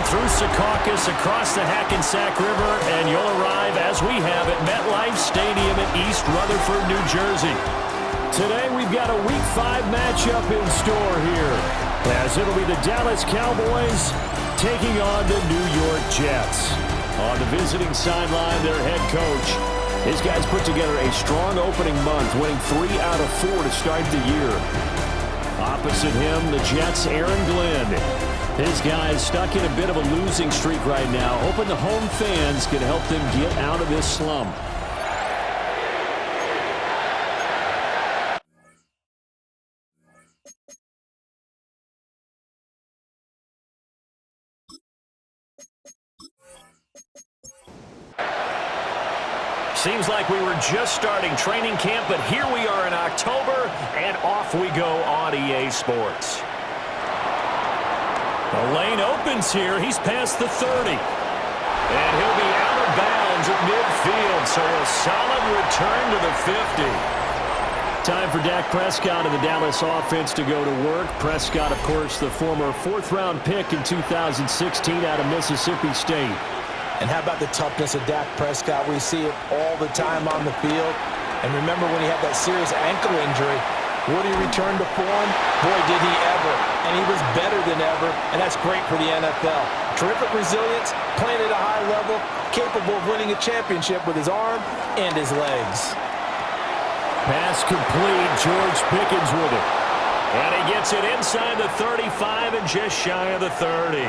through Secaucus, across the Hackensack River, and you'll arrive, as we have, at MetLife Stadium in East Rutherford, New Jersey. Today, we've got a Week 5 matchup in store here, as it'll be the Dallas Cowboys taking on the New York Jets. On the visiting sideline, their head coach. His guys put together a strong opening month, winning 3 out of 4 to start the year. Opposite him, the Jets' Aaron Glenn. His guys stuck in a bit of a losing streak right now, hoping the home fans can help them get out of this slump. Seems like we were just starting training camp, but here we are in October, and off we go on EA Sports. The lane opens here. He's past the 30. And he'll be out of bounds at midfield, so a solid return to the 50. Time for Dak Prescott and the Dallas offense to go to work. Prescott, of course, the former 4th-round pick in 2016 out of Mississippi State. And how about the toughness of Dak Prescott? We see it all the time on the field. And remember when he had that serious ankle injury, would he return to form? Boy, did he ever. And he was better than ever, and that's great for the NFL. Terrific resilience, playing at a high level, capable of winning a championship with his arm and his legs. Pass complete. George Pickens with it. And he gets it inside the 35 and just shy of the 30.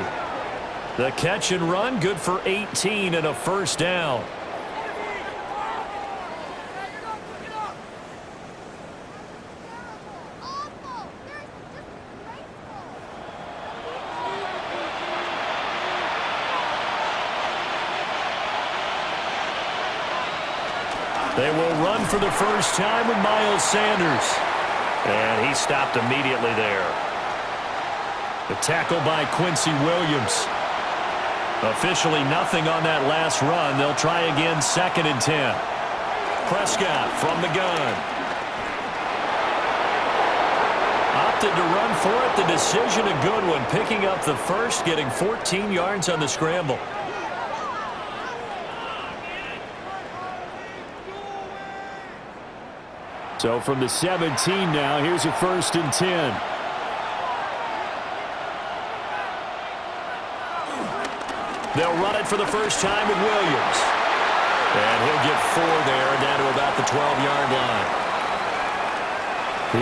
The catch and run, good for 18 and a first down. They will run for the first time with Miles Sanders. And he stopped immediately there. The tackle by Quincy Williams. Officially nothing on that last run. They'll try again, 2nd and 10. Prescott from the gun. Opted to run for it. The decision a good one. Picking up the first, getting 14 yards on the scramble. So from the 17 now, here's a 1st and 10. They'll run it for the first time with Williams. And he'll get 4 there, down to about the 12-yard line.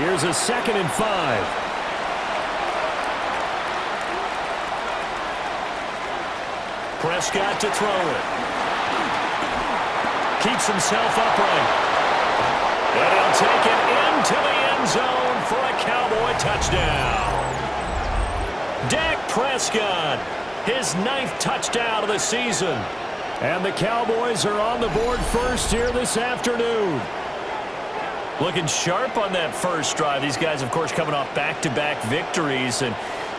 Here's a 2nd and 5. Prescott to throw it. Keeps himself upright. And he'll take it into the end zone for a Cowboy touchdown. Dak Prescott, his 9th touchdown of the season. And the Cowboys are on the board first here this afternoon. Looking sharp on that first drive. These guys, of course, coming off back-to-back victories. And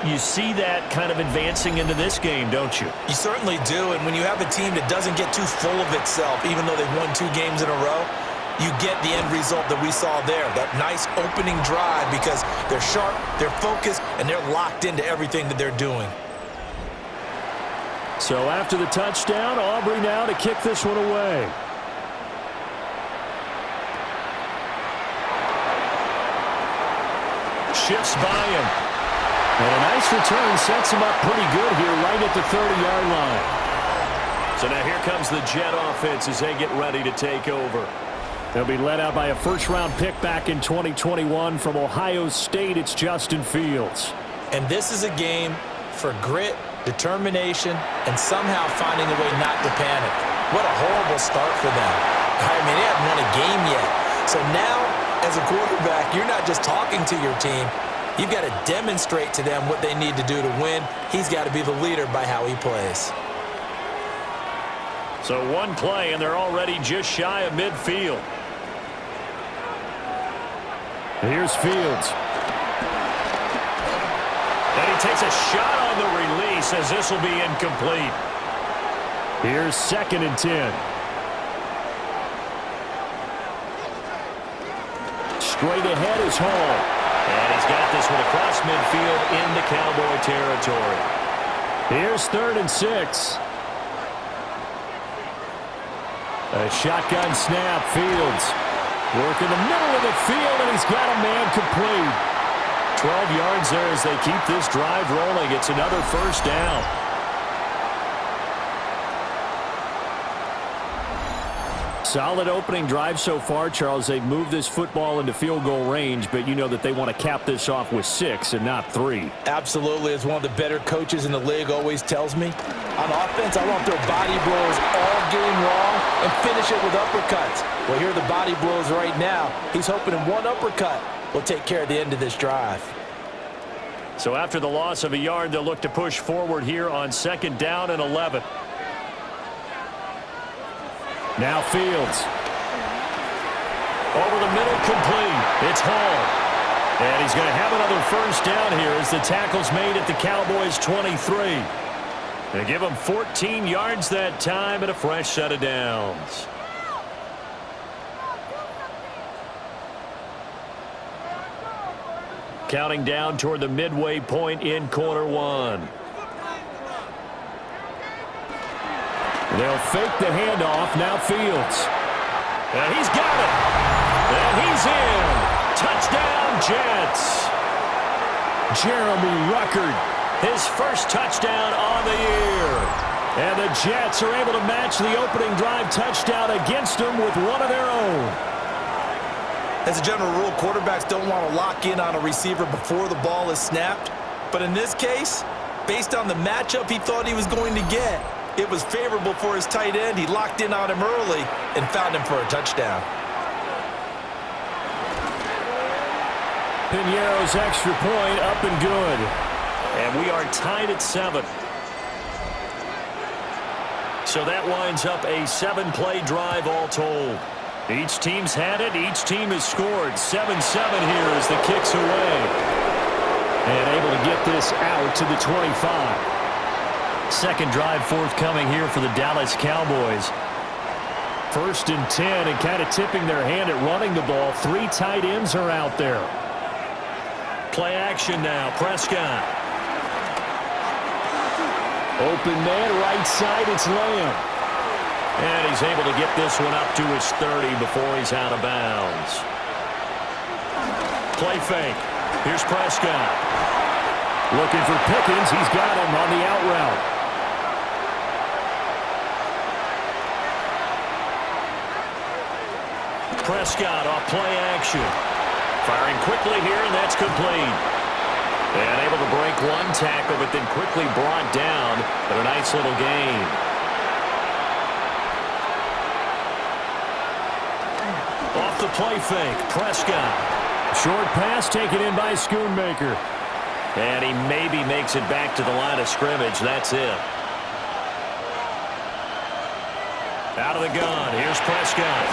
you see that kind of advancing into this game, don't you? You certainly do. And when you have a team that doesn't get too full of itself, even though they've won 2 games in a row, you get the end result that we saw there, that nice opening drive, because they're sharp, they're focused, and they're locked into everything that they're doing. So after the touchdown, Aubrey now to kick this one away. Shifts by him. And a nice return sets him up pretty good here right at the 30-yard line. So now here comes the Jet offense as they get ready to take over. They'll be led out by a 1st-round pick back in 2021 from Ohio State. It's Justin Fields. And this is a game for grit, determination, and somehow finding a way not to panic. What a horrible start for them. I mean, they haven't won a game yet. So now, as a quarterback, you're not just talking to your team. You've got to demonstrate to them what they need to do to win. He's got to be the leader by how he plays. So one play, and they're already just shy of midfield. Here's Fields. And he takes a shot on the release as this will be incomplete. Here's 2nd and 10. Straight ahead is Hall. And he's got this one across midfield into Cowboy territory. Here's 3rd and 6. A shotgun snap. Fields work in the middle of the field, and he's got a man complete. 12 yards there as they keep this drive rolling. It's another first down. Solid opening drive so far, Charles. They've moved this football into field goal range, but you know that they want to cap this off with 6 and not 3. Absolutely. As one of the better coaches in the league always tells me, on offense, I want to throw body blows all game long and finish it with uppercuts. Well, here are the body blows right now. He's hoping in one uppercut will take care of the end of this drive. So after the loss of a yard, they'll look to push forward here on 2nd down and 11. Now Fields. Over the middle, complete. It's Hall. And he's going to have another first down here as the tackle's made at the Cowboys' 23. They give him 14 yards that time and a fresh set of downs. Counting down toward the midway point in quarter 1. They'll fake the handoff. Now Fields. And he's got it. And he's in. Touchdown, Jets. Jeremy Ruckert, his first touchdown on the year. And the Jets are able to match the opening drive touchdown against them with one of their own. As a general rule, quarterbacks don't want to lock in on a receiver before the ball is snapped. But in this case, based on the matchup he thought he was going to get, it was favorable for his tight end. He locked in on him early and found him for a touchdown. Piñeiro's extra point up and good. And we are tied at 7. So that winds up a 7-play drive all told. Each team's had it. Each team has scored. 7-7 here as the kick's away. And able to get this out to the 25. Second drive forthcoming here for the Dallas Cowboys. 1st and 10, and kind of tipping their hand at running the ball. 3 tight ends are out there. Play action now. Prescott. Open man, right side, it's Lamb. And he's able to get this one up to his 30 before he's out of bounds. Play fake. Here's Prescott. Looking for Pickens. He's got him on the out route. Prescott off play action. Firing quickly here, and that's complete. And able to break one tackle, but then quickly brought down. But a nice little gain. Off the play fake, Prescott. Short pass taken in by Schoonmaker. And he maybe makes it back to the line of scrimmage. That's it. Out of the gun. Here's Prescott.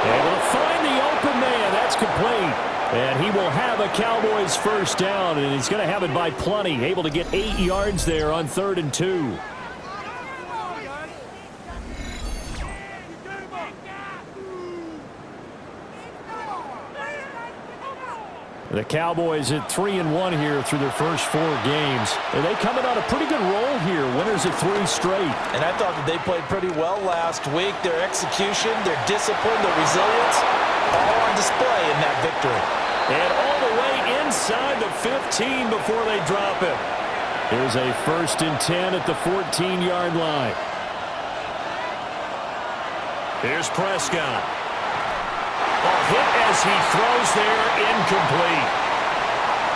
Able to find the open man. That's complete. And he will have a Cowboys first down, and he's going to have it by plenty. Able to get 8 yards there on 3rd and 2. The Cowboys at 3-1 here through their first 4 games. And they coming on a pretty good roll here. Winners of 3 straight. And I thought that they played pretty well last week. Their execution, their discipline, their resilience, all on display in that victory. And all the way inside the 15 before they drop it. Here's a 1st and 10 at the 14-yard line. Here's Prescott. Hit as he throws there, incomplete.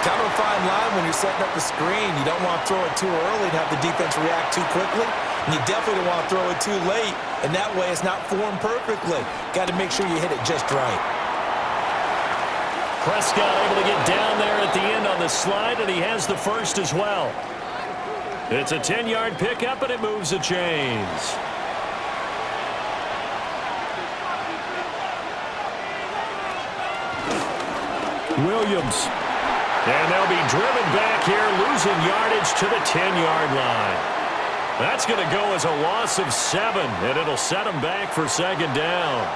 Kind of a fine line when you're setting up the screen. You don't want to throw it too early and have the defense react too quickly. And you definitely don't want to throw it too late, and that way it's not formed perfectly. Got to make sure you hit it just right. Prescott able to get down there at the end on the slide, and he has the first as well. It's a 10-yard pickup, and it moves the chains. Williams. And they'll be driven back here, losing yardage to the 10-yard line. That's going to go as a loss of 7, and it'll set them back for 2nd down.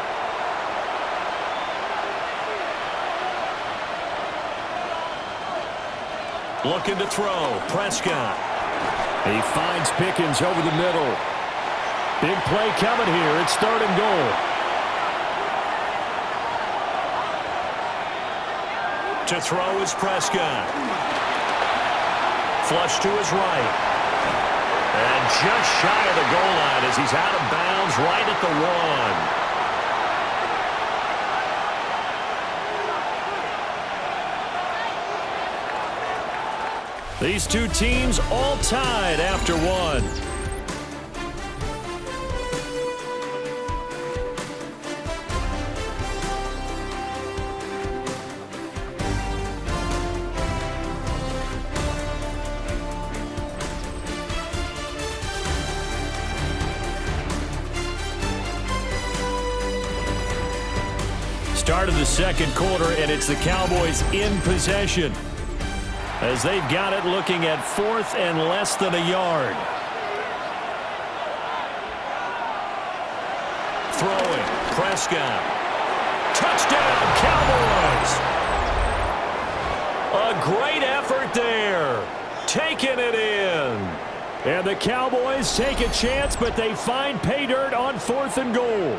Looking to throw. Prescott. He finds Pickens over the middle. Big play coming here. It's 3rd and goal. To throw is Prescott. Flush to his right. And just shy of the goal line as he's out of bounds right at the 1. These two teams all tied after 1. Start of the 2nd quarter, and it's the Cowboys in possession as they've got it looking at 4th and less than a yard. Throwing, Prescott. Touchdown, Cowboys! A great effort there. Taking it in. And the Cowboys take a chance, but they find pay dirt on 4th and goal.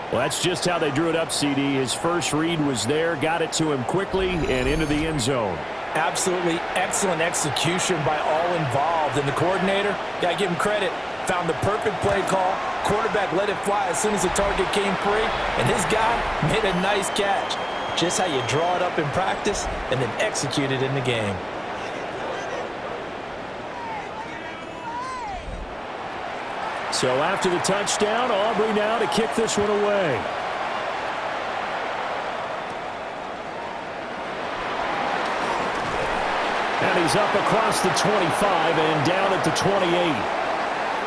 Well, that's just how they drew it up, CD. His first read was there, got it to him quickly, and into the end zone. Absolutely excellent execution by all involved. And the coordinator, got to give him credit, found the perfect play call. Quarterback let it fly as soon as the target came free, and his guy made a nice catch. Just how you draw it up in practice and then execute it in the game. So after the touchdown, Aubrey now to kick this one away. And he's up across the 25 and down at the 28.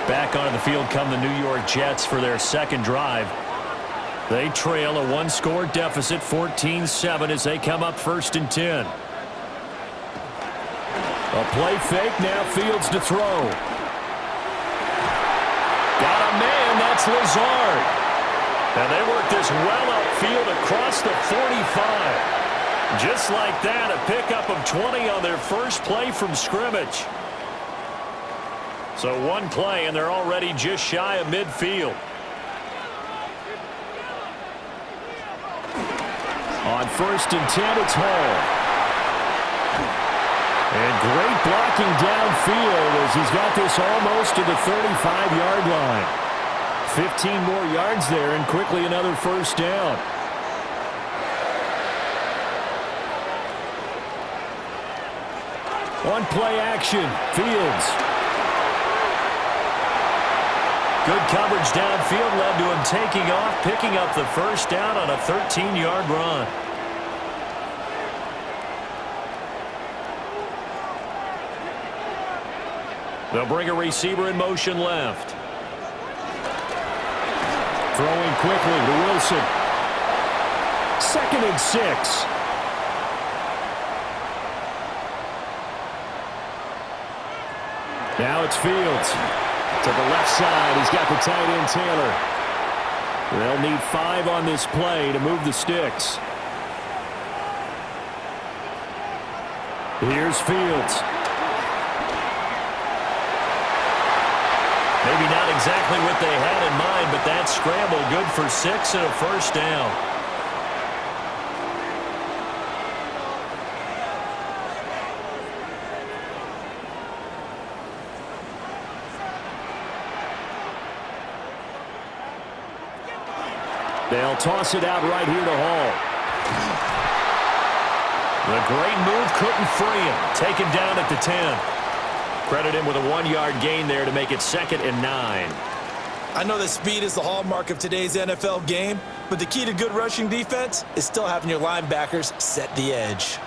Back onto the field come the New York Jets for their 2nd drive. They trail a 1-score deficit, 14-7, as they come up 1st and 10. A play fake, now Fields to throw. Got a man, that's Lazard. And they work this well upfield across the 45. Just like that, a pickup of 20 on their first play from scrimmage. So 1 play, and they're already just shy of midfield. On 1st and 10, it's Hall. And great blocking downfield as he's got this almost to the 35-yard line. 15 more yards there and quickly another 1st down. One play action. Fields. Good coverage downfield led to him taking off, picking up the 1st down on a 13-yard run. They'll bring a receiver in motion left. Throwing quickly to Wilson. 2nd and 6. Now it's Fields. To the left side, he's got the tight end Taylor. They'll need 5 on this play to move the sticks. Here's Fields. Maybe not exactly what they had in mind, but that scramble good for 6 and a 1st down. They'll toss it out right here to Hall. The great move couldn't free him. Taken down at the 10. Credit him with a 1-yard gain there to make it 2nd and 9. I know that speed is the hallmark of today's NFL game, but the key to good rushing defense is still having your linebackers set the edge.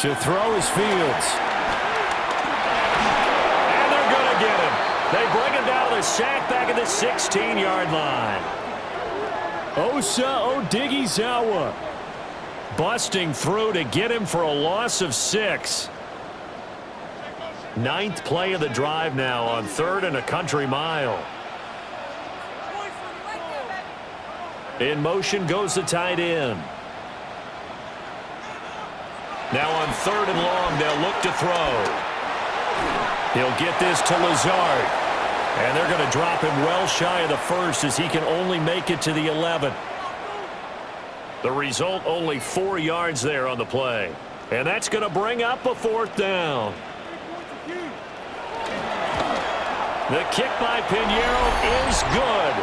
To throw is Fields. And they're going to get him. They bring him down to the sack back at the 16-yard line. Osa Odighizuwa busting through to get him for a loss of 6. 9th play of the drive now on 3rd and a country mile. In motion goes the tight end. Now on 3rd and long, they'll look to throw. He'll get this to Lazard. And they're going to drop him well shy of the first as he can only make it to the 11. The result, only 4 yards there on the play. And that's going to bring up a 4th down. The kick by Pinheiro is good.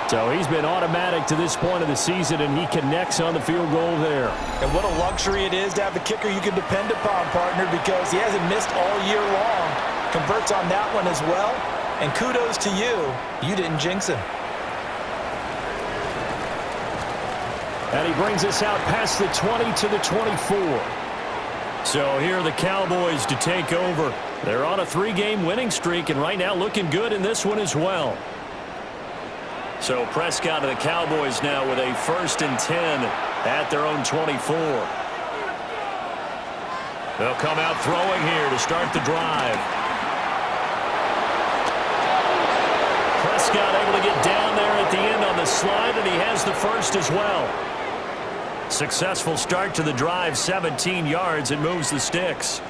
So he's been automatic to this point of the season, and he connects on the field goal there. And what a luxury it is to have a kicker you can depend upon, partner, because he hasn't missed all year long. Converts on that one as well. And kudos to you. You didn't jinx him. And he brings us out past the 20 to the 24. So here are the Cowboys to take over. They're on a 3-game winning streak, and right now looking good in this one as well. So Prescott and the Cowboys now with a 1st and 10 at their own 24. They'll come out throwing here to start the drive. Prescott able to get down there at the end on the slide, and he has the first as well. Successful start to the drive, 17 yards, and moves the sticks.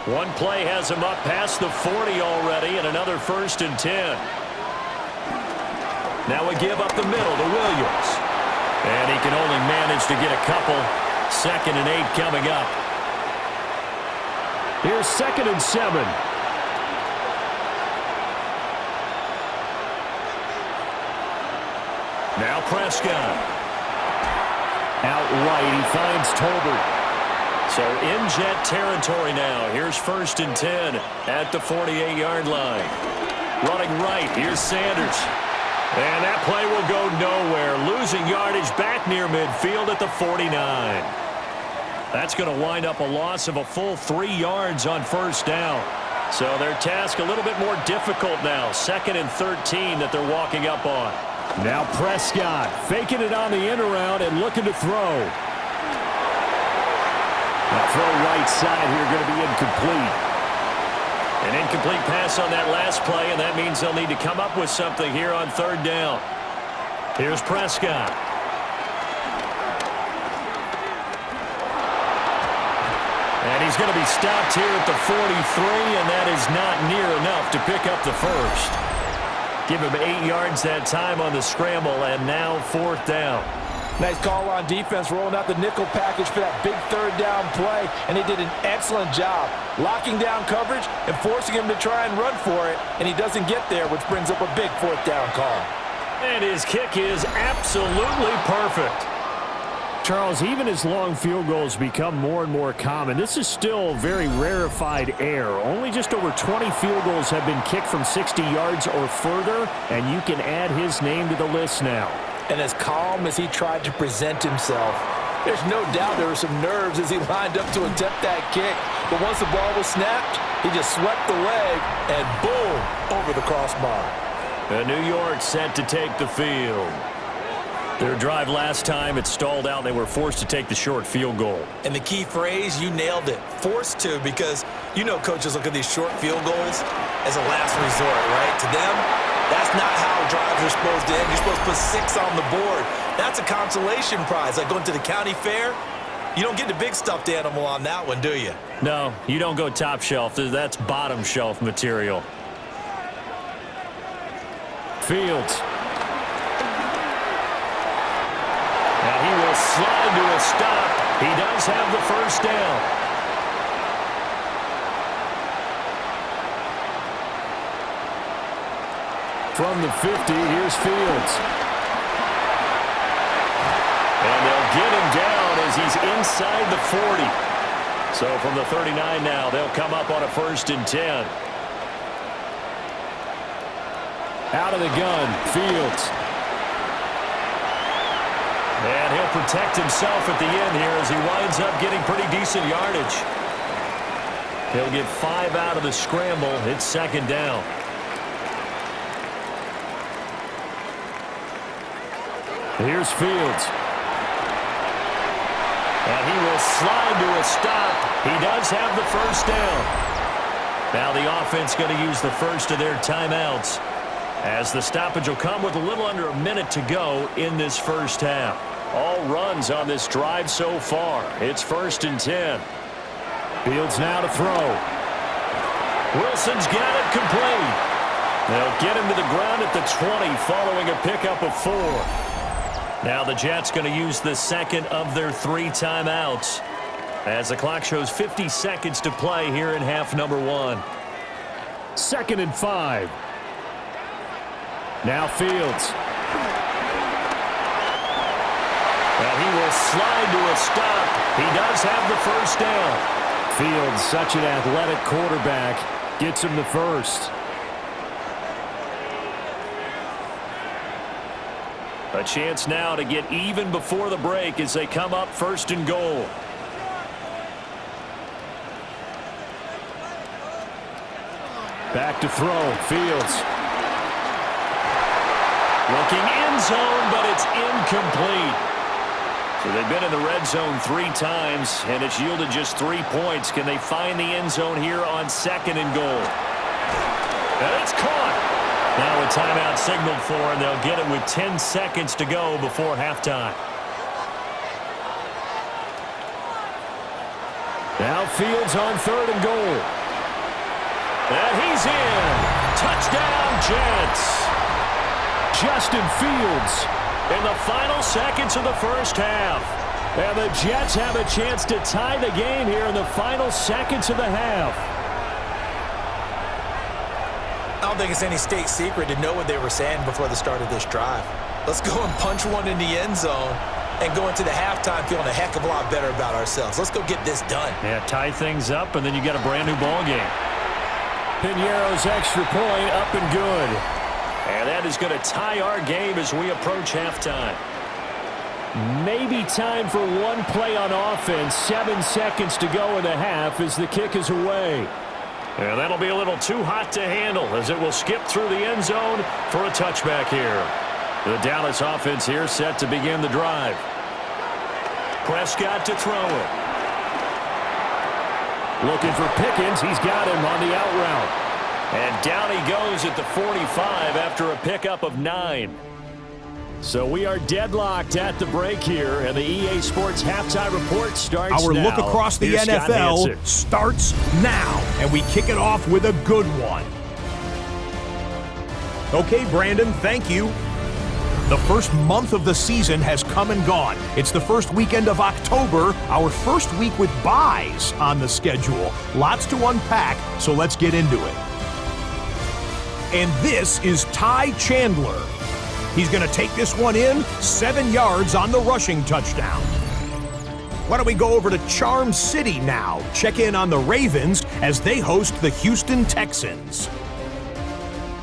One play has him up past the 40 already, and another 1st and 10. Now a give up the middle to Williams. And he can only manage to get a couple. 2nd and 8 coming up. Here's 2nd and 7. Now Prescott. Outright, he finds Tolbert. So in jet territory now. Here's 1st and 10 at the 48-yard line. Running right, here's Sanders. And that play will go nowhere. Losing yardage back near midfield at the 49. That's going to wind up a loss of a full 3 yards on 1st down. So their task a little bit more difficult now. 2nd and 13 that they're walking up on. Now Prescott faking it on the end around and looking to throw. The throw right side here going to be incomplete. An incomplete pass on that last play, and that means they'll need to come up with something here on 3rd down. Here's Prescott. And he's going to be stopped here at the 43, and that is not near enough to pick up the first. Give him 8 yards that time on the scramble, and now 4th down. Nice call on defense, rolling out the nickel package for that big 3rd down play, and they did an excellent job locking down coverage and forcing him to try and run for it, and he doesn't get there, which brings up a big 4th down call. And his kick is absolutely perfect. Charles, even as long field goals become more and more common, this is still very rarefied air. Only just over 20 field goals have been kicked from 60 yards or further, and you can add his name to the list now. And as calm as he tried to present himself, there's no doubt there were some nerves as he lined up to attempt that kick. But once the ball was snapped, he just swept the leg and boom, over the crossbar. And New York set to take the field. Their drive last time, it stalled out. They were forced to take the short field goal. And the key phrase, you nailed it, forced to, because you know coaches look at these short field goals as a last resort, right? To them, that's not how drives are supposed to end. You're supposed to put 6 on the board. That's a consolation prize, like going to the county fair. You don't get the big stuffed animal on that one, do you? No, you don't go top shelf. That's bottom shelf material. Fields. And he will slide to a stop. He does have the first down. From the 50, here's Fields. And they'll get him down as he's inside the 40. So from the 39 now, they'll come up on a 1st and 10. Out of the gun, Fields. And he'll protect himself at the end here as he winds up getting pretty decent yardage. He'll get 5 out of the scramble. It's 2nd down. Here's Fields. And he will slide to a stop. He does have the first down. Now the offense going to use the first of their timeouts, as the stoppage will come with a little under a minute to go in this first half. all runs on this drive so far. It's 1st and 10. Fields now to throw. Wilson's got it complete. They'll get him to the ground at the 20 following a pickup of 4. Now the Jets going to use the second of their 3 timeouts as the clock shows 50 seconds to play here in half number 1. 2nd and 5. Now Fields. And he will slide to a stop. He does have the first down. Fields, such an athletic quarterback, gets him the first. A chance now to get even before the break as they come up 1st and goal. Back to throw. Fields. Looking end zone, but it's incomplete. So they've been in the red zone 3 times, and it's yielded just 3 points. Can they find the end zone here on 2nd and goal? And it's caught. Now a timeout signaled for, and they'll get it with 10 seconds to go before halftime. Now Fields on 3rd and goal. And he's in. Touchdown, Jets. Justin Fields in the final seconds of the first half. And the Jets have a chance to tie the game here in the final seconds of the half. I don't think it's any state secret to know what they were saying before the start of this drive. Let's go and punch one in the end zone and go into the halftime feeling a heck of a lot better about ourselves. Let's go get this done. Yeah, tie things up, and then you got a brand-new ball game. Piñeiro's extra point up and good. And that is going to tie our game as we approach halftime. Maybe time for one play on offense. 7 seconds to go in the half as the kick is away. And that'll be a little too hot to handle as it will skip through the end zone for a touchback here. The Dallas offense here set to begin the drive. Prescott to throw it. Looking for Pickens. He's got him on the out route. And down he goes at the 45 after a pickup of 9. So we are deadlocked at the break here, and the EA Sports halftime report starts Our now. look across the Here's NFL starts now, and we kick it off with a good one. Okay, Brandon, thank you. The first month of the season has come and gone. It's the first weekend of October, our first week with byes on the schedule. Lots to unpack, so let's get into it. And this is Ty Chandler. He's going to take this one in, 7 yards on the rushing touchdown. Why don't we go over to Charm City now, check in on the Ravens as they host the Houston Texans.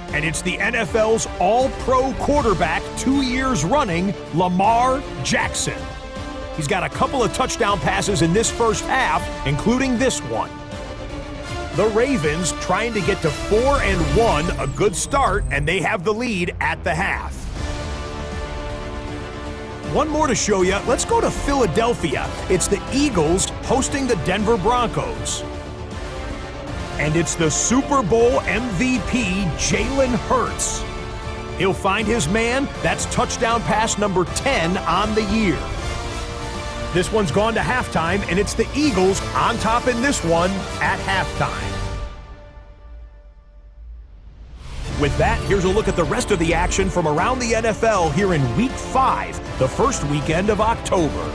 And it's the NFL's all-pro quarterback 2 years running, Lamar Jackson. He's got a couple of touchdown passes in this first half, including this one. The Ravens trying to get to 4-1, a good start, and they have the lead at the half. One more to show you. Let's go to Philadelphia. It's the Eagles hosting the Denver Broncos. And it's the Super Bowl MVP, Jalen Hurts. He'll find his man. That's touchdown pass number 10 on the year. This one's gone to halftime, and it's the Eagles on top in this one at halftime. With that, here's a look at the rest of the action from around the NFL here in Week 5, the first weekend of October.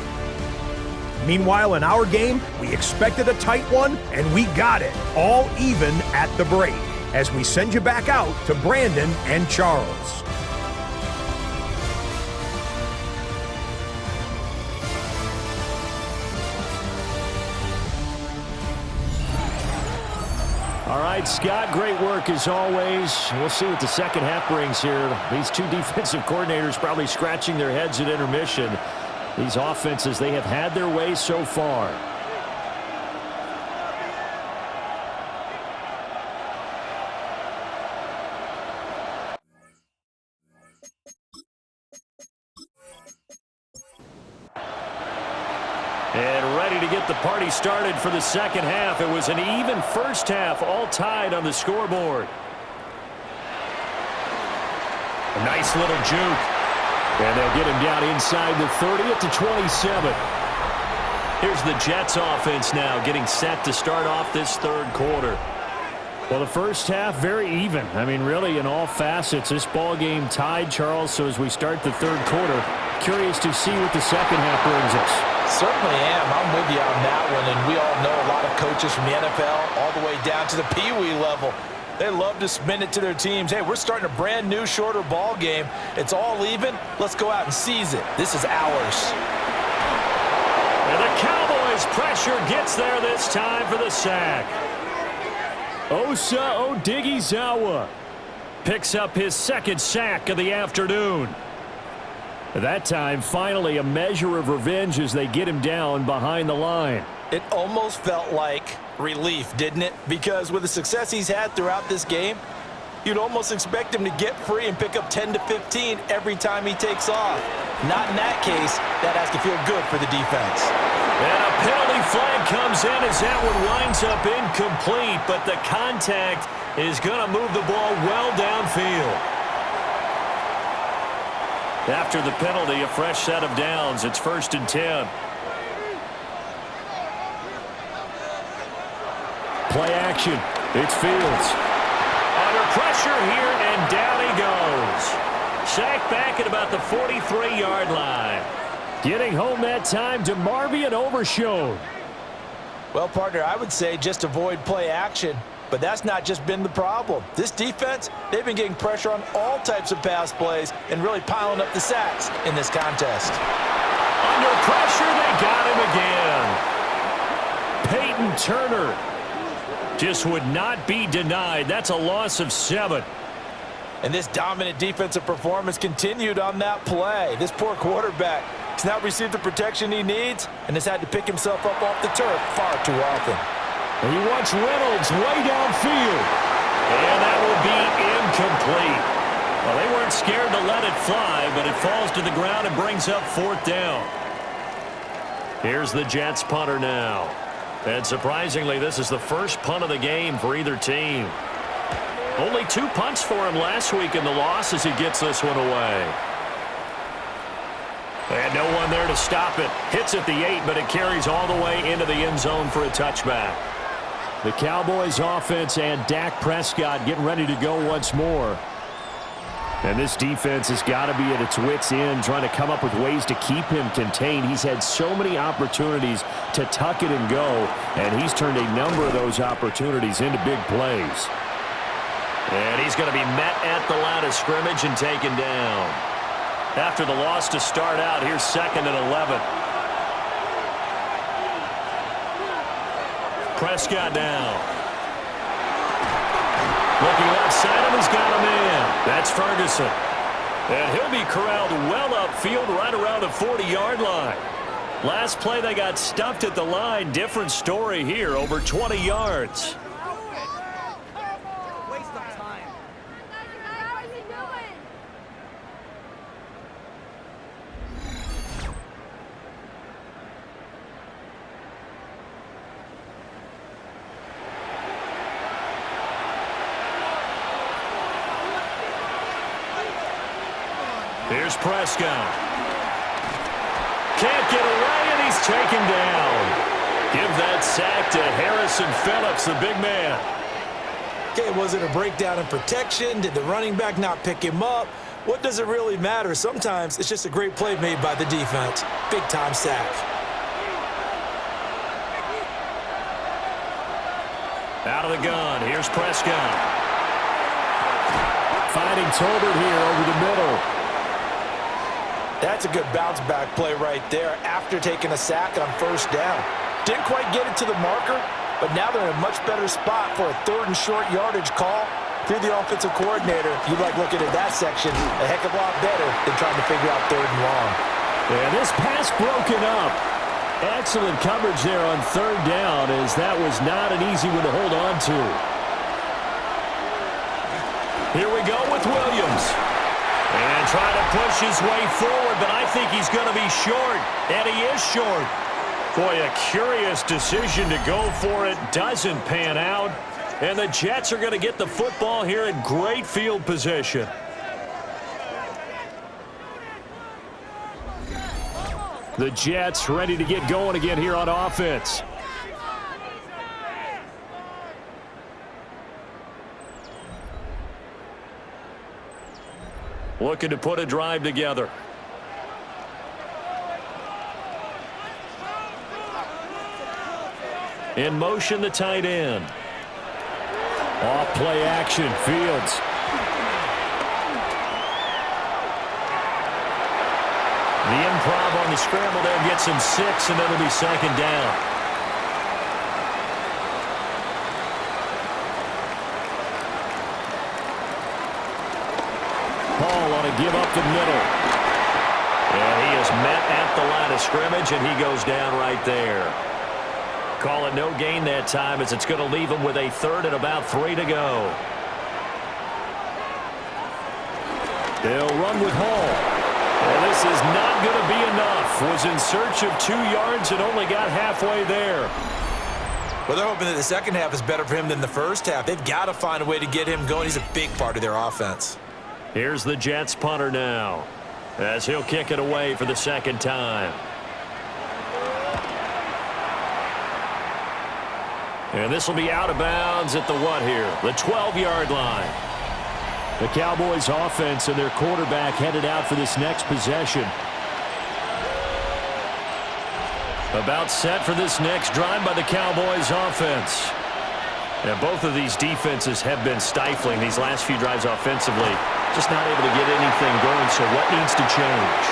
Meanwhile, in our game, we expected a tight one, and we got it, all even at the break, as we send you back out to Brandon and Charles. All right, Scott, great work as always. We'll see what the second half brings here. These two defensive coordinators probably scratching their heads at intermission. These offenses, they have had their way so far. And ready to get the party started for the second half. It was an even first half, all tied on the scoreboard. A nice little juke. And they'll get him down inside the 30 at the 27. Here's the Jets offense now getting set to start off this third quarter. Well, the first half, very even. I mean, really, in all facets, this ball game tied, Charles. So as we start the third quarter, curious to see what the second half brings us. Certainly am. I'm with you on that one. And we all know a lot of coaches from the NFL all the way down to the Pee Wee level. They love to spin it to their teams. Hey, we're starting a brand new, shorter ball game. It's all even. Let's go out and seize it. This is ours. And the Cowboys' pressure gets there this time for the sack. Osa Odighizuwa Picks up his second sack of the afternoon. That time, finally, a measure of revenge as they get him down behind the line. It almost felt like relief, didn't it? Because with the success he's had throughout this game, you'd almost expect him to get free and pick up 10 to 15 every time he takes off. Not in that case. That has to feel good for the defense. And a penalty flag comes in as that one winds up incomplete, but the contact is going to move the ball well downfield. After the penalty, a fresh set of downs. It's 1st and 10. Play action. It's Fields. Under pressure here, and down he goes. Sacked back at about the 43-yard line. Getting home that time to Marvian Overshown. Well, partner, I would say just avoid play action, but that's not just been the problem. This defense, they've been getting pressure on all types of pass plays and really piling up the sacks in this contest. Under pressure, they got him again. Peyton Turner just would not be denied. That's a loss of 7. And this dominant defensive performance continued on that play. This poor quarterback has not received the protection he needs and has had to pick himself up off the turf far too often. And he wants Reynolds way downfield. And that will be incomplete. Well, they weren't scared to let it fly, but it falls to the ground and brings up 4th down. Here's the Jets punter now. And surprisingly, this is the first punt of the game for either team. Only 2 punts for him last week in the loss as he gets this one away. And no one there to stop it. Hits at the 8, but it carries all the way into the end zone for a touchback. The Cowboys offense and Dak Prescott getting ready to go once more. And this defense has got to be at its wits' end, trying to come up with ways to keep him contained. He's had so many opportunities to tuck it and go, and he's turned a number of those opportunities into big plays. And he's going to be met at the line of scrimmage and taken down. After the loss to start out, here's 2nd and 11. Prescott down. Looking left side of him, he's got a man. That's Ferguson. And he'll be corralled well upfield right around the 40-yard line. Last play, they got stuffed at the line. Different story here, over 20 yards. Here's Prescott. Can't get away, and he's taken down. Give that sack to Harrison Phillips, the big man. Okay, was it a breakdown in protection? Did the running back not pick him up? What does it really matter? Sometimes it's just a great play made by the defense. Big-time sack. Out of the gun, here's Prescott. Finding Tolbert here over the middle. That's a good bounce-back play right there after taking a sack on 1st down. Didn't quite get it to the marker, but now they're in a much better spot for a 3rd and short yardage call. If you're the offensive coordinator, you like looking at that section a heck of a lot better than trying to figure out 3rd and long. And this pass broken up. Excellent coverage there on 3rd down, as that was not an easy one to hold on to. Here we go with Williams. And trying to push his way forward, but I think he's going to be short. And he is short. Boy, a curious decision to go for it. Doesn't pan out. And the Jets are going to get the football here in great field position. The Jets ready to get going again here on offense. Looking to put a drive together. In motion, the tight end. Off play action, Fields. The improv on the scramble there gets him 6, and it'll be second down. Paul on a give up the middle. And he is met at the line of scrimmage, and he goes down right there. Call it no gain that time, as it's going to leave him with a third and about 3 to go. They'll run with Hall. And this is not going to be enough. Was in search of 2 yards and only got halfway there. Well, they're hoping that the second half is better for him than the first half. They've got to find a way to get him going. He's a big part of their offense. Here's the Jets punter now, as he'll kick it away for the second time. And this will be out of bounds at the what here? The 12-yard line. The Cowboys offense and their quarterback headed out for this next possession. About set for this next drive by the Cowboys offense. And both of these defenses have been stifling these last few drives offensively. Just not able to get anything going, so what needs to change?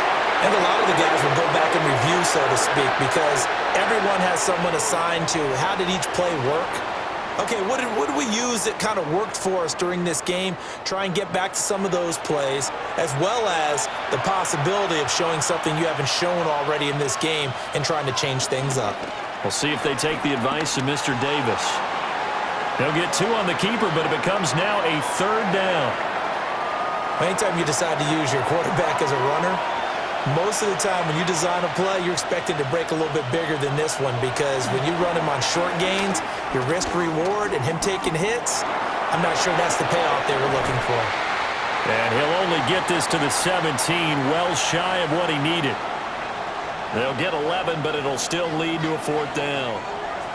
And a lot of the guys will go back and review, so to speak, because everyone has someone assigned to how did each play work. Okay, what did we use that kind of worked for us during this game? Try and get back to some of those plays, as well as the possibility of showing something you haven't shown already in this game and trying to change things up. We'll see if they take the advice of Mr. Davis. They'll get 2 on the keeper, but it becomes now a third down. Anytime you decide to use your quarterback as a runner, most of the time when you design a play, you're expected to break a little bit bigger than this one, because when you run him on short gains, your risk-reward and him taking hits, I'm not sure that's the payoff they were looking for. And he'll only get this to the 17, well shy of what he needed. They'll get 11, but it'll still lead to a fourth down.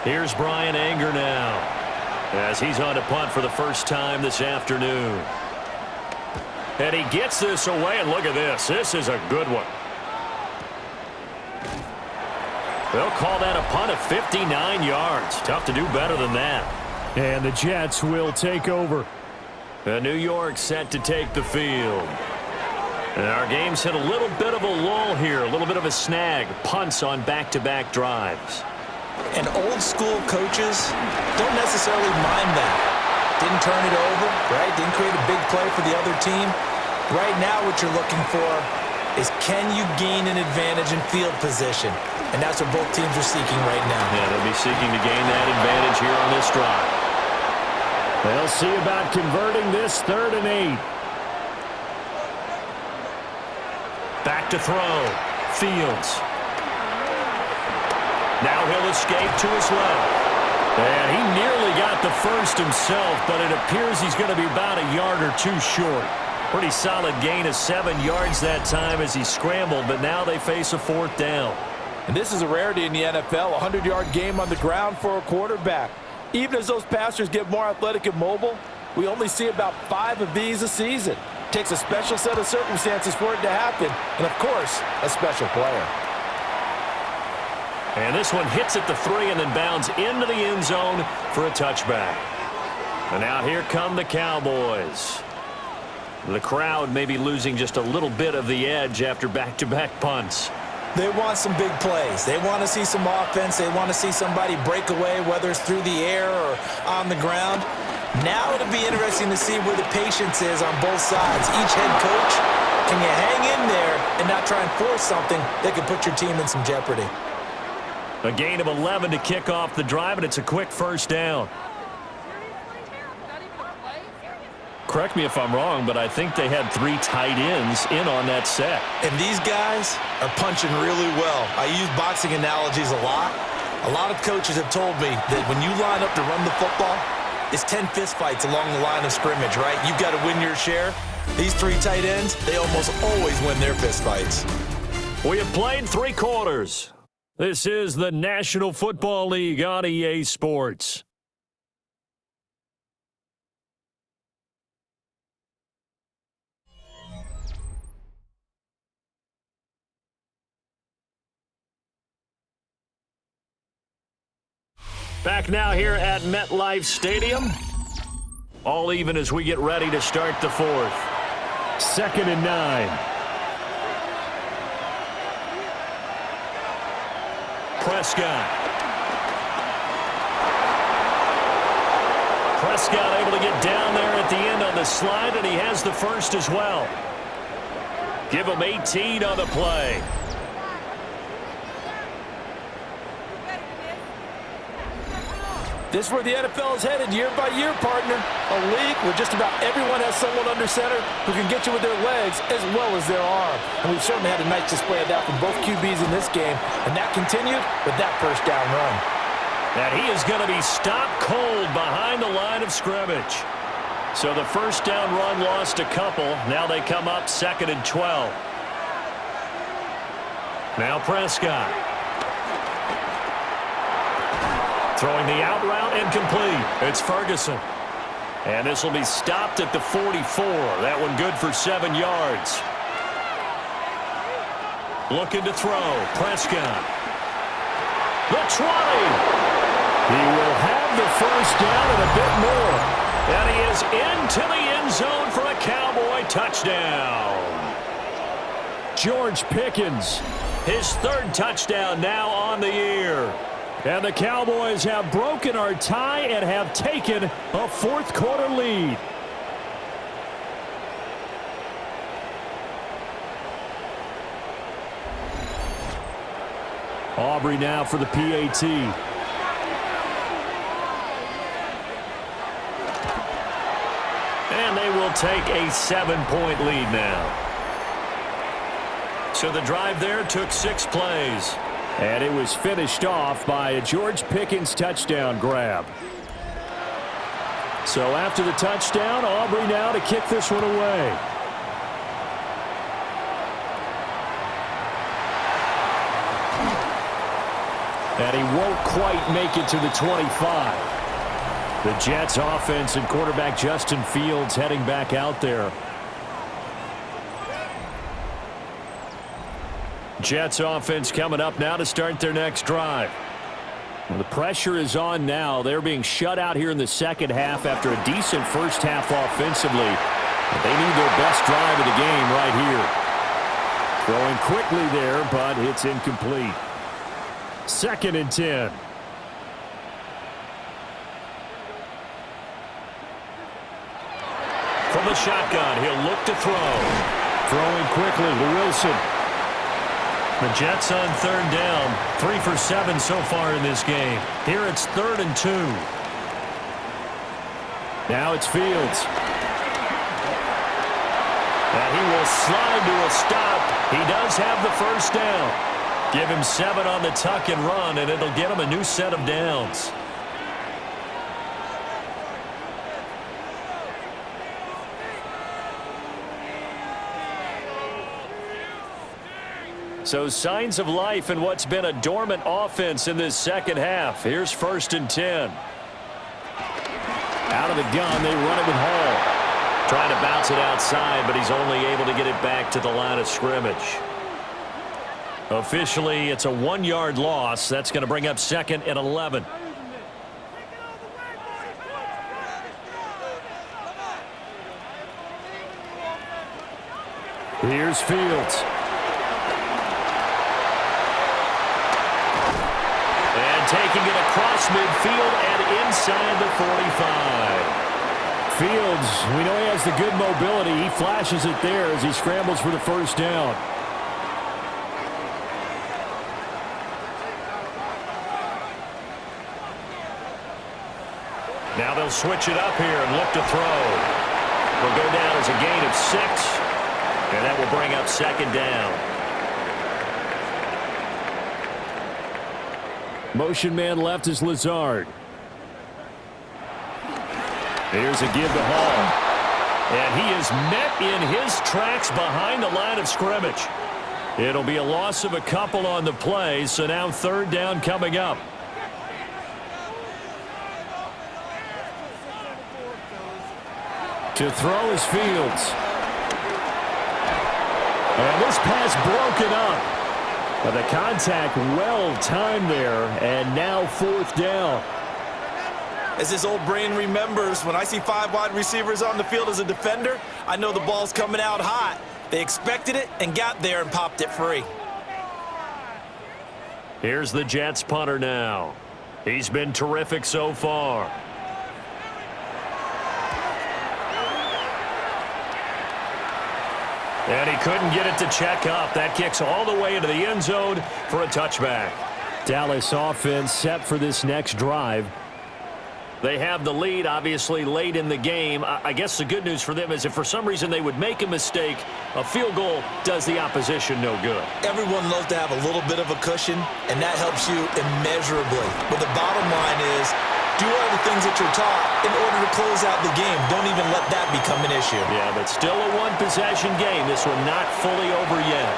Here's Brian Anger now, as he's on to punt for the first time this afternoon. And he gets this away, and look at this. This is a good one. They'll call that a punt of 59 yards. Tough to do better than that. And the Jets will take over. And New York set to take the field. And our game's hit a little bit of a lull here, a little bit of a snag. Punts on back-to-back drives. And old-school coaches don't necessarily mind that. Didn't turn it over, right? Didn't create a big play for the other team. Right now what you're looking for is, can you gain an advantage in field position? And that's what both teams are seeking right now. Yeah, they'll be seeking to gain that advantage here on this drive. They'll see about converting this 3rd and 8. Back to throw. Fields. Now he'll escape to his left. And he nearly got the first himself, but it appears he's going to be about a yard or 2 short. Pretty solid gain of 7 yards that time as he scrambled, but now they face a fourth down. And this is a rarity in the NFL, a 100-yard game on the ground for a quarterback. Even as those passers get more athletic and mobile, we only see about 5 of these a season. It takes a special set of circumstances for it to happen, and of course, a special player. And this one hits at the 3 and then bounds into the end zone for a touchback. And now here come the Cowboys. The crowd may be losing just a little bit of the edge after back-to-back punts. They want some big plays. They want to see some offense. They want to see somebody break away, whether it's through the air or on the ground. Now it'll be interesting to see where the patience is on both sides. Each head coach, can you hang in there and not try and force something that could put your team in some jeopardy? A gain of 11 to kick off the drive, and it's a quick first down. Correct me if I'm wrong, but I think they had 3 tight ends in on that set. And these guys are punching really well. I use boxing analogies a lot. A lot of coaches have told me that when you line up to run the football, it's 10 fistfights along the line of scrimmage, right? You've got to win your share. These 3 tight ends, they almost always win their fistfights. We have played 3 quarters. This is the National Football League on EA Sports. Back now here at MetLife Stadium. All even as we get ready to start the 4th. 2nd and 9. Prescott able to get down there at the end on the slide, and he has the first as well. Give him 18 on the play. This is where the NFL is headed year by year, partner. A league where just about everyone has someone under center who can get you with their legs as well as their arm. And we've certainly had a nice display of that from both QBs in this game. And that continued with that first down run. And he is going to be stopped cold behind the line of scrimmage. So the first down run lost a couple. Now they come up 2nd and 12. Now Prescott. Throwing the out route incomplete. It's Ferguson. And this will be stopped at the 44. That one good for 7 yards. Looking to throw. Prescott. The 20. He will have the first down and a bit more. And he is into the end zone for a Cowboy touchdown. George Pickens. His 3rd touchdown now on the year. And the Cowboys have broken our tie and have taken a 4th quarter lead. Aubrey now for the PAT. And they will take a 7-point lead now. So the drive there took 6 plays. And it was finished off by a George Pickens touchdown grab. So after the touchdown, Aubrey now to kick this one away. And he won't quite make it to the 25. The Jets offense and quarterback Justin Fields heading back out there. Jets offense coming up now to start their next drive. Well, the pressure is on now. They're being shut out here in the second half after a decent first half offensively. But they need their best drive of the game right here. Throwing quickly there, but it's incomplete. 2nd and 10. From the shotgun, he'll look to throw. Throwing quickly to Wilson. The Jets on 3rd down. 3 for 7 so far in this game. Here it's 3rd and 2. Now it's Fields. And he will slide to a stop. He does have the first down. Give him 7 on the tuck and run, and it'll get him a new set of downs. So signs of life in what's been a dormant offense in this second half. Here's 1st and 10. Out of the gun, they run it with Hall. Trying to bounce it outside, but he's only able to get it back to the line of scrimmage. Officially, it's a 1-yard loss. That's going to bring up 2nd and 11. Here's Fields. Taking it across midfield and inside the 45. Fields, we know he has the good mobility. He flashes it there as he scrambles for the first down. Now they'll switch it up here and look to throw. Will go down as a gain of 6. And that will bring up 2nd down. Motion man left is Lazard. Here's a give to Hall. And he is met in his tracks behind the line of scrimmage. It'll be a loss of a couple on the play, so now third down coming up. To throw is Fields. And this pass broken up. But the contact well timed there, and now fourth down. As his old brain remembers, when I see 5 wide receivers on the field as a defender, I know the ball's coming out hot. They expected it and got there and popped it free. Here's the Jets punter now. He's been terrific so far. And he couldn't get it to check up. That kicks all the way into the end zone for a touchback. Dallas offense set for this next drive. They have the lead, obviously, late in the game. I guess the good news for them is if for some reason they would make a mistake, a field goal does the opposition no good. Everyone loves to have a little bit of a cushion, and that helps you immeasurably. But the bottom line is, do all the things that you're taught in order to close out the game. Don't even let that become an issue. Yeah, but still a one-possession game. This one not fully over yet.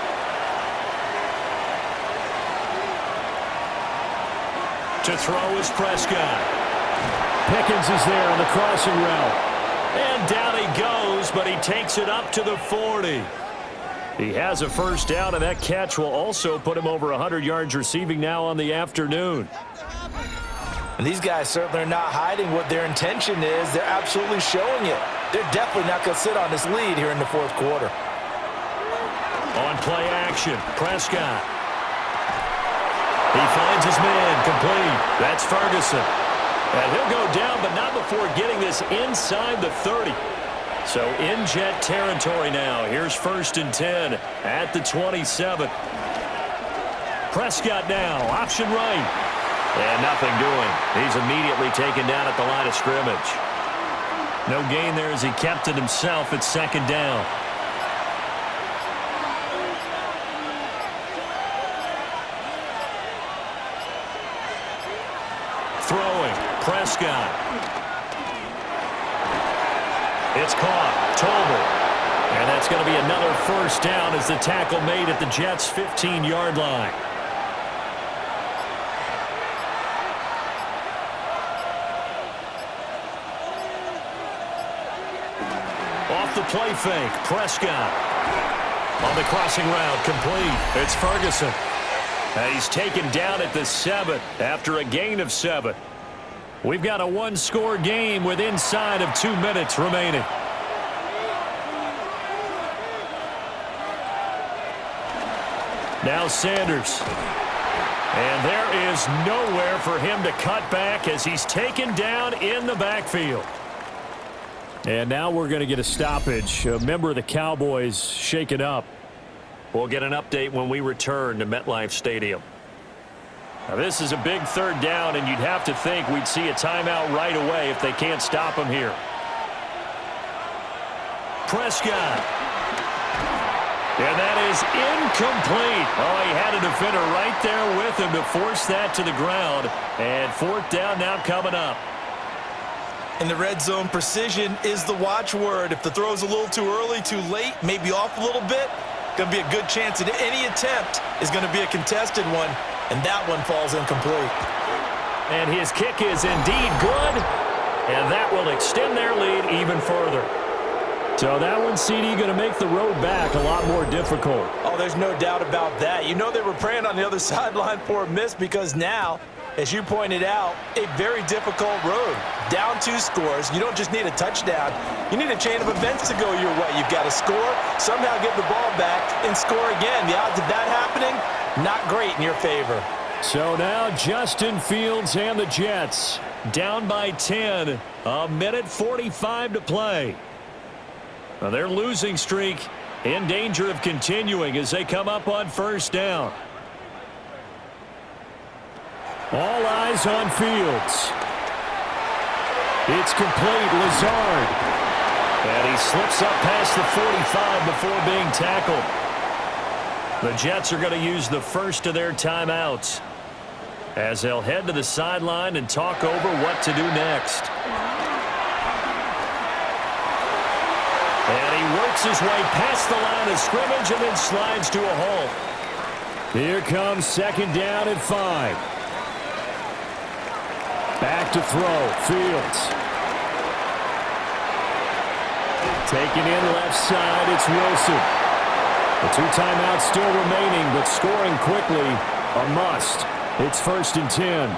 To throw is Prescott. Pickens is there on the crossing route. And down he goes, but he takes it up to the 40. He has a first down, and that catch will also put him over 100 yards receiving now on the afternoon. And these guys certainly are not hiding what their intention is. They're absolutely showing it. They're definitely not going to sit on this lead here in the fourth quarter. On play action, Prescott. He finds his man, complete. That's Ferguson. And he'll go down, but not before getting this inside the 30. So in Jet territory now. Here's 1st and 10 at the 27. Prescott now, option right. And nothing doing. He's immediately taken down at the line of scrimmage. No gain there as he kept it himself at 2nd down. Throwing, Prescott. It's caught, Tolbert. And that's going to be another first down as the tackle made at the Jets' 15-yard line. Off the play fake, Prescott. On the crossing route, complete. It's Ferguson. And he's taken down at the 7 after a gain of 7. We've got a one-score game with inside of 2 minutes remaining. Now Sanders. And there is nowhere for him to cut back as he's taken down in the backfield. And now we're going to get a stoppage. A member of the Cowboys shaken up. We'll get an update when we return to MetLife Stadium. Now this is a big 3rd down, and you'd have to think we'd see a timeout right away if they can't stop him here. Prescott. And that is incomplete. Oh, he had a defender right there with him to force that to the ground. And 4th down now coming up. In the red zone, precision is the watchword. If the throw's a little too early, too late, maybe off a little bit, going to be a good chance that any attempt is going to be a contested one, and that one falls incomplete. And his kick is indeed good, and that will extend their lead even further. So that one, CD, going to make the road back a lot more difficult. Oh, there's no doubt about that. You know they were praying on the other sideline for a miss because now, as you pointed out, a very difficult road. Down 2 scores. You don't just need a touchdown. You need a chain of events to go your way. You've got to score, somehow get the ball back, and score again. The odds of that happening, not great in your favor. So now Justin Fields and the Jets down by 10. A minute 45 to play. Now their losing streak in danger of continuing as they come up on 1st down. All eyes on Fields. It's complete, Lazard. And he slips up past the 45 before being tackled. The Jets are going to use the first of their timeouts as they'll head to the sideline and talk over what to do next. And he works works his way past the line of scrimmage and then slides to a halt. Here comes second down and 5. Back to throw. Fields. Taken in left side, it's Wilson. The 2 timeouts still remaining, but scoring quickly, a must. It's 1st and 10.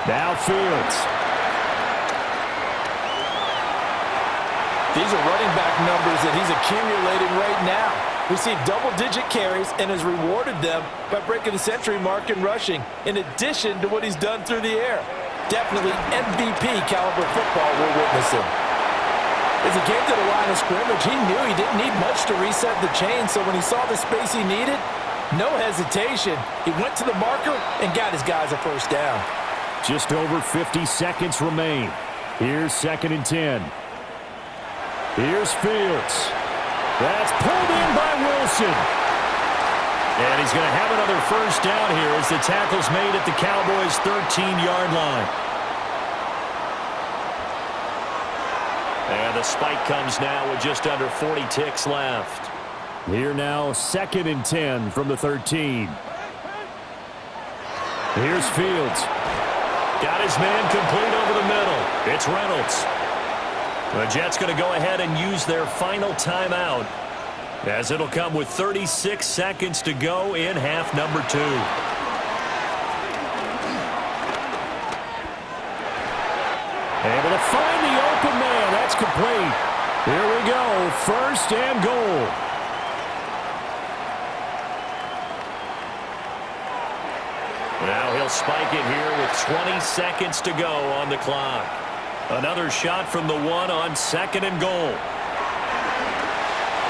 Now Fields. These are running back numbers that he's accumulating right now. Received double-digit carries and has rewarded them by breaking the century mark in rushing, in addition to what he's done through the air. Definitely MVP caliber football we're witnessing. As he came to the line of scrimmage, he knew he didn't need much to reset the chain, so when he saw the space he needed, no hesitation. He went to the marker and got his guys a 1st down. Just over 50 seconds remain. Here's 2nd and 10. Here's Fields. That's pulled in by Wilson. And he's going to have another 1st down here as the tackle's made at the Cowboys' 13-yard line. And the spike comes now with just under 40 ticks left. Here now, 2nd and 10 from the 13. Here's Fields. Got his man complete over the middle. It's Reynolds. The Jets going to go ahead and use their final timeout, as it'll come with 36 seconds to go in half number 2. Able to find the open man. That's complete. Here we go. 1st and goal. Now he'll spike it here with 20 seconds to go on the clock. Another shot from the 1 on 2nd and goal.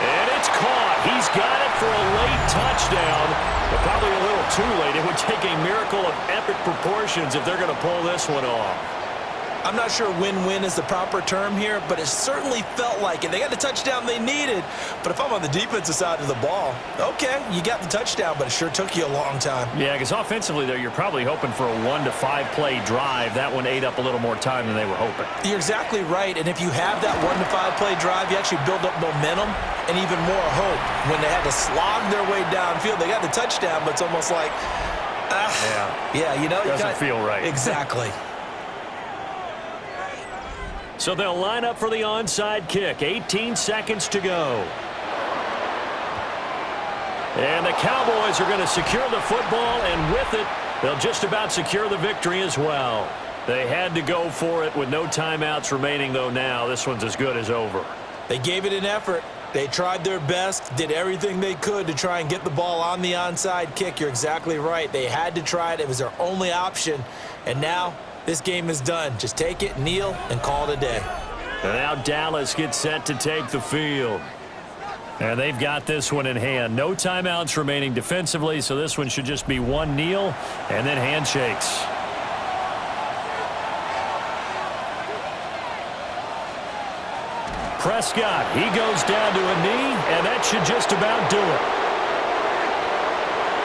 And it's caught. He's got it for a late touchdown, but probably a little too late. It would take a miracle of epic proportions if they're going to pull this one off. I'm not sure win-win is the proper term here, but it certainly felt like it. They got the touchdown they needed, but if I'm on the defensive side of the ball, okay, you got the touchdown, but it sure took you a long time. Yeah, because offensively, though, you're probably hoping for a 1 to 5 play drive. That one ate up a little more time than they were hoping. You're exactly right, and if you have that 1 to 5 play drive, you actually build up momentum and even more hope. When they had to slog their way downfield, they got the touchdown, but it's almost like, yeah, you know, doesn't feel right. Exactly. So they'll line up for the onside kick. 18 seconds to go. And the Cowboys are going to secure the football, and with it, they'll just about secure the victory as well. They had to go for it with no timeouts remaining, though now this one's as good as over. They gave it an effort. They tried their best, did everything they could to try and get the ball on the onside kick. You're exactly right. They had to try it. It was their only option, and now this game is done. Just take it, kneel, and call it a day. And now Dallas gets set to take the field. And they've got this one in hand. No timeouts remaining defensively, so this one should just be one kneel and then handshakes. Prescott, he goes down to a knee, and that should just about do it.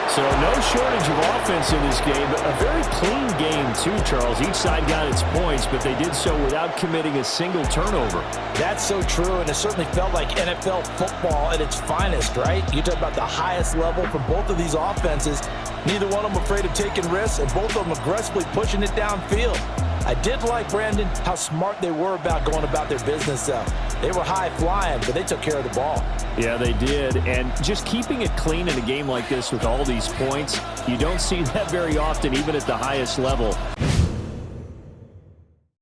So no shortage of offense in this game, but a very clean game too, Charles. Each side got its points, but they did so without committing a single turnover. That's so true, and it certainly felt like NFL football at its finest, right? You talk about the highest level for both of these offenses. Neither one of them afraid of taking risks, and both of them aggressively pushing it downfield. I did like, Brandon, how smart they were about going about their business, though. They were high-flying, but they took care of the ball. Yeah, they did. And just keeping it clean in a game like this with all these points, you don't see that very often, even at the highest level.